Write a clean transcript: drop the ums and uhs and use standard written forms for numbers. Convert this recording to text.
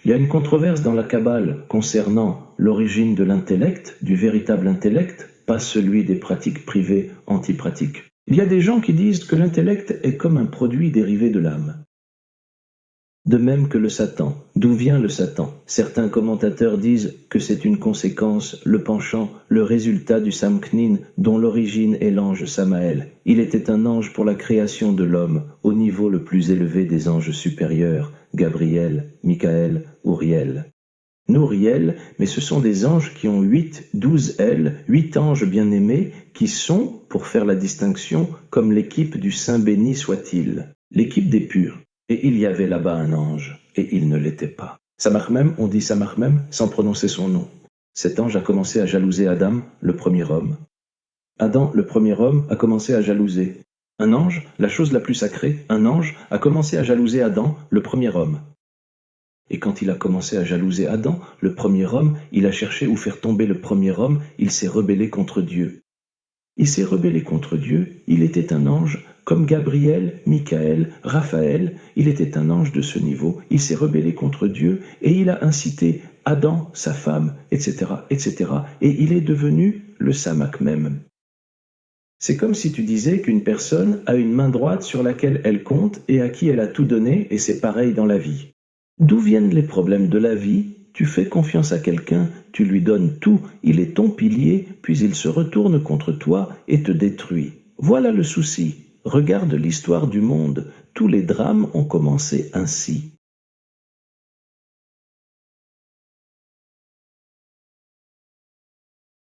Il y a une controverse dans la Kabbale concernant l'origine de l'intellect, du véritable intellect, pas celui des pratiques privées antipratiques. Il y a des gens qui disent que l'intellect est comme un produit dérivé de l'âme. De même que le Satan. D'où vient le Satan? Certains commentateurs disent que c'est une conséquence, le penchant, le résultat du Samknin, dont l'origine est l'ange Samaël. Il était un ange pour la création de l'homme, au niveau le plus élevé des anges supérieurs, Gabriel, Michaël, Uriel. Nouriel, mais ce sont des anges qui ont 12 ailes, 8 anges bien-aimés, qui sont, pour faire la distinction, comme l'équipe du Saint béni soit-il, l'équipe des purs. Et il y avait là-bas un ange, et il ne l'était pas. Samarmem, on dit Samarmem, sans prononcer son nom. Cet ange a commencé à jalouser Adam, le premier homme. Adam, le premier homme, a commencé à jalouser. Un ange, la chose la plus sacrée, un ange, a commencé à jalouser Adam, le premier homme. Et quand il a commencé à jalouser Adam, le premier homme, il a cherché où faire tomber le premier homme, il s'est rebellé contre Dieu. Il s'est rebellé contre Dieu, il était un ange, comme Gabriel, Michaël, Raphaël, il était un ange de ce niveau, il s'est rebellé contre Dieu et il a incité Adam, sa femme, etc., etc., et il est devenu le Samak même. C'est comme si tu disais qu'une personne a une main droite sur laquelle elle compte et à qui elle a tout donné, et c'est pareil dans la vie. D'où viennent les problèmes de la vie? Tu fais confiance à quelqu'un, tu lui donnes tout, il est ton pilier, puis il se retourne contre toi et te détruit. Voilà le souci. Regarde l'histoire du monde. Tous les drames ont commencé ainsi.